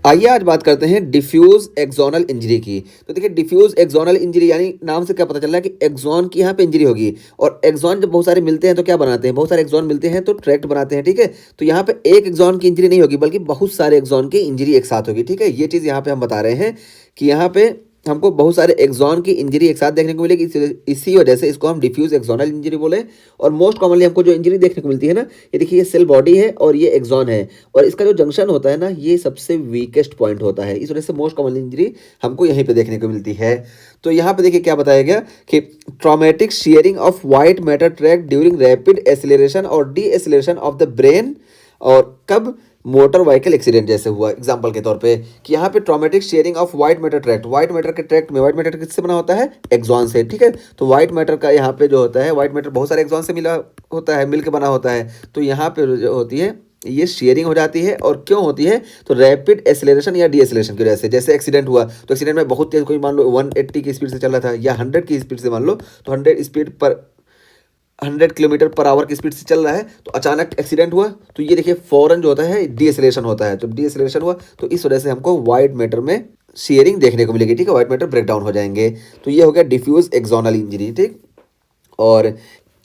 आइए आज बात करते हैं डिफ्यूज एक्सोनल इंजरी की। तो देखिए डिफ्यूज एक्सोनल इंजरी यानी नाम से क्या पता चल रहा है कि एक्सोन की यहाँ पे इंजरी होगी। और एक्सोन जब बहुत सारे मिलते हैं तो क्या बनाते हैं, बहुत सारे एक्सोन मिलते हैं तो ट्रैक्ट बनाते हैं। ठीक है, तो यहाँ पे एक एक्सोन की इंजरी नहीं होगी बल्कि बहुत सारे एक्सोन की इंजरी एक साथ होगी। ठीक है, ये चीज़ यहाँ पे हम बता रहे हैं कि यहाँ पे हमको बहुत सारे एक्सोन की इंजरी एक साथ देखने को मिलेगी। इसी वजह से इसको हम डिफ्यूज एक्सोनल इंजरी बोले। और मोस्ट कॉमनली हमको जो इंजरी देखने को मिलती है ना, ये देखिए ये सेल बॉडी है और ये एक्सोन है, और इसका जो जंक्शन होता है ना, ये सबसे वीकेस्ट पॉइंट होता है। इस वजह से मोस्ट कॉमन इंजरी हमको यहीं पे देखने को मिलती है। तो यहाँ पे देखिए क्या बताया गया कि traumatic shearing of white matter track during rapid acceleration और deceleration of the brain. और कब? मोटर व्हीकल एक्सीडेंट जैसे हुआ एग्जांपल के तौर पे, कि यहाँ पे traumatic shearing of white matter tract, white matter के ट्रैक्ट में व्हाइट मैटर किससे बना होता है? एक्सॉन से। ठीक है, तो व्हाइट मैटर का यहाँ पे जो होता है, व्हाइट मैटर बहुत सारे एक्सॉन से मिला होता है, मिलकर बना होता है। तो यहाँ पे जो होती है ये शेयरिंग हो जाती है। और क्यों होती है? तो रैपिड एसिलेरेशन या डी एसिलेरेशन की वजह से। जैसे एक्सीडेंट हुआ तो एक्सीडेंट में बहुत तेज, कोई मान लो 180 की स्पीड से चल रहा था या 100 की स्पीड से मान लो, तो 100 किलोमीटर पर आवर की स्पीड से चल रहा है, तो अचानक एक्सीडेंट हुआ तो ये देखिए फौरन जो होता है डीएसलेशन होता है। जब डीएसलेशन हुआ तो इस वजह से हमको वाइट मैटर में शेयरिंग देखने को मिलेगी। ठीक है, वाइट मैटर ब्रेकडाउन हो जाएंगे। तो ये हो गया डिफ्यूज एक्सोनल इंजरी। ठीक, और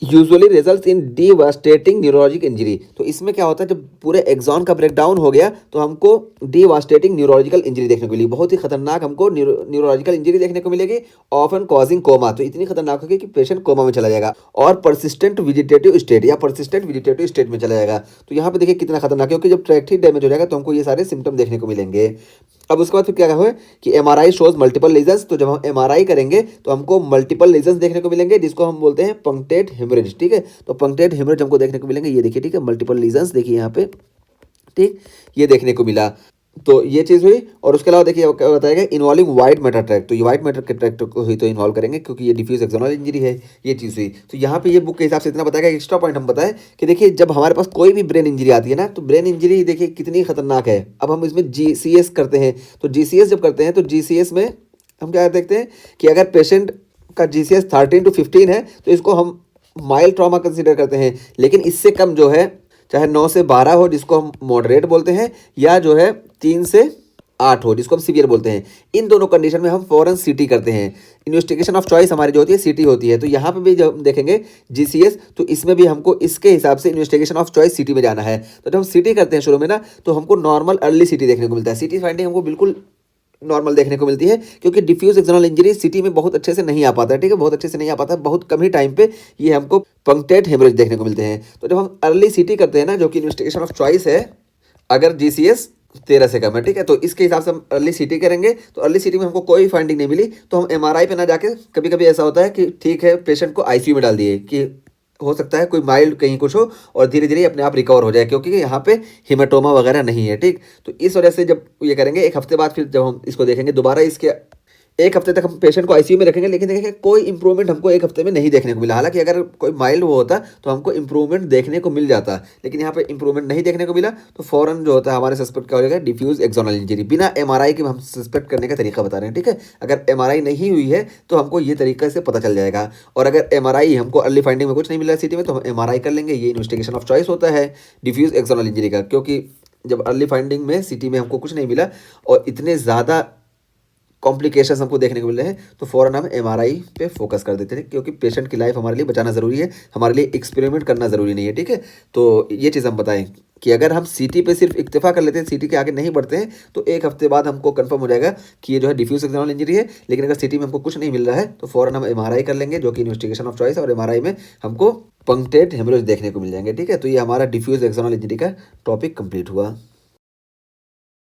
usually result in devastating neurologic injury. तो इसमें क्या होता है, जब पूरे एक्सॉन का ब्रेकडाउन हो गया तो हमको डिवास्टेटिंग न्यूरोलॉजिकल इंजरी देखने को मिली, बहुत ही खतरनाक हमको न्यूरोलॉजिकल इंजरी देखने को मिलेगी। ऑफन कॉजिंग कोमा, तो इतनी खतरनाक होगी कि पेशेंट कोमा में चला जाएगा। और परसिस्टेंट वेजिटेटिव स्टेट या परसिस्टेंट वेजिटेटिव स्टेट में चला जाएगा। तो यहाँ पे देखिए कितना खतरनाक है, क्योंकि जब ट्रैक्ट ही डैमेज हो जाएगा तो हमको ये सारे सिम्टम देखने को मिलेंगे। अब उसके बाद फिर क्या हुआ कि एमआरआई शोज मल्टीपल लीजन्स। तो जब हम एमआरआई करेंगे तो हमको मल्टीपल लीजन्स देखने को मिलेंगे, जिसको हम बोलते हैं पंक्टेड हेमरेज। ठीक है, तो पंक्टेड हेमरेज हमको देखने को मिलेंगे, ये देखिए। ठीक है, मल्टीपल लीजन्स देखिए यहाँ पे। ठीक, ये देखने को मिला। तो ये चीज़ हुई। और उसके अलावा देखिए क्या बताएगा, इन्वॉल्विंग वाइट मैटर ट्रैक्ट। तो ये वाइट मैटर के ट्रैक्ट को ही तो इन्वॉल्व करेंगे, क्योंकि ये डिफ्यूज एक्सोनल इंजरी है। ये चीज़ हुई। तो यहाँ पे ये बुक के हिसाब से इतना बताएगा। एक्स्ट्रा पॉइंट हम बताएं कि देखिए जब हमारे पास कोई भी ब्रेन इंजरी आती है ना, तो ब्रेन इंजरी देखिए कितनी खतरनाक है। अब हम इसमें जीसीएस करते हैं, तो जीसीएस जब करते हैं तो जीसीएस में हम क्या देखते हैं कि अगर पेशेंट का जीसीएस 13 to 15 है तो इसको हम माइल्ड ट्रॉमा कंसीडर करते हैं। लेकिन इससे कम जो है, चाहे 9 से 12 हो जिसको हम मॉडरेट बोलते हैं, या जो है 3 से 8 हो जिसको हम सीवियर बोलते हैं, इन दोनों कंडीशन में हम फॉरन सीटी करते हैं। इन्वेस्टिगेशन ऑफ चॉइस हमारी जो होती है सीटी होती है। तो यहाँ पे भी जब हम देखेंगे जीसीएस, तो इसमें भी हमको इसके हिसाब से इन्वेस्टिगेशन ऑफ चॉइस सीटी में जाना है। तो जब हम सीटी करते हैं शुरू में ना, तो हमको नॉर्मल अर्ली सीटी देखने को मिलता है। सीटी फाइंडिंग हमको बिल्कुल नॉर्मल देखने को मिलती है, क्योंकि डिफ्यूज एक्सोनल इंजरी सिटी में बहुत अच्छे से नहीं आ पाता है। ठीक है, बहुत अच्छे से नहीं आ पाता है, बहुत कम ही टाइम पे ये हमको पंक्टेड हेमरेज देखने को मिलते हैं। तो जब हम अर्ली सिटी करते हैं ना, जो कि इन्वेस्टिगेशन ऑफ चॉइस है, अगर जीसीएस 13 से कम है, ठीक है, तो इसके हिसाब से हम अर्ली सिटी करेंगे। तो अर्ली सिटी में हमको कोई फाइंडिंग नहीं मिली, तो हम एमआरआई पे ना जाके, कभी कभी ऐसा होता है कि ठीक है पेशेंट को आईसीयू में डाल दिए, कि हो सकता है कोई माइल्ड कहीं कुछ हो और धीरे धीरे अपने आप रिकवर हो जाए, क्योंकि यहाँ पे हिमेटोमा वगैरह नहीं है। ठीक, तो इस वजह से जब ये करेंगे, एक हफ्ते बाद फिर जब हम इसको देखेंगे दोबारा, इसके एक हफ्ते तक हम पेशेंट को आईसीयू में रखेंगे। लेकिन देखिए कोई इंप्रूवमेंट हमको एक हफ्ते में नहीं देखने को मिला। हालांकि अगर कोई माइल्ड वो होता तो हमको इंप्रूवमेंट देखने को मिल जाता, लेकिन यहाँ पे इंप्रूवमेंट नहीं देखने को मिला। तो फौरन जो होता है हमारे सस्पेक्ट क्या हो जाएगा, डिफ्यूज एक्सोनल इंजरी। बिना एमआरआई के हम सस्पेक्ट करने का तरीका बता रहे हैं। ठीक है, अगर एमआरआई नहीं हुई है तो हमको ये तरीके से पता चल जाएगा। और अगर एमआरआई हमको अर्ली फाइंडिंग में कुछ नहीं मिला सिटी में, तो हम एमआरआई कर लेंगे। ये इन्वेस्टिगेशन ऑफ चॉइस होता है डिफ्यूज एक्सोनल इंजरी का, क्योंकि जब अर्ली फाइंडिंग में सिटी में हमको कुछ नहीं मिला और इतने ज़्यादा कॉम्प्लिकेशंस हमको देखने को मिल रहे हैं, तो फ़ौरन हम एमआरआई पे फोकस कर देते हैं, क्योंकि पेशेंट की लाइफ हमारे लिए बचाना ज़रूरी है, हमारे लिए एक्सपेरिमेंट करना ज़रूरी नहीं है। ठीक है, तो ये चीज़ हम बताएं कि अगर हम सीटी पे सिर्फ इक्तफा कर लेते हैं, सीटी के आगे नहीं बढ़ते हैं, तो एक हफ्ते बाद हमको कंफर्म हो जाएगा कि ये जो है डिफ्यूज एक्सोनल इंजरी है। लेकिन अगर सीटी में हमको कुछ नहीं मिल रहा है तो फ़ौरन हम एमआरआई कर लेंगे, जो कि इन्वेस्टिगेशन ऑफ चॉइस, और एमआरआई में हमको पंक्टेड हेमरेज देखने को मिल जाएंगे। ठीक है, तो ये हमारा डिफ्यूज एक्सोनल इंजरी का टॉपिक कंप्लीट हुआ।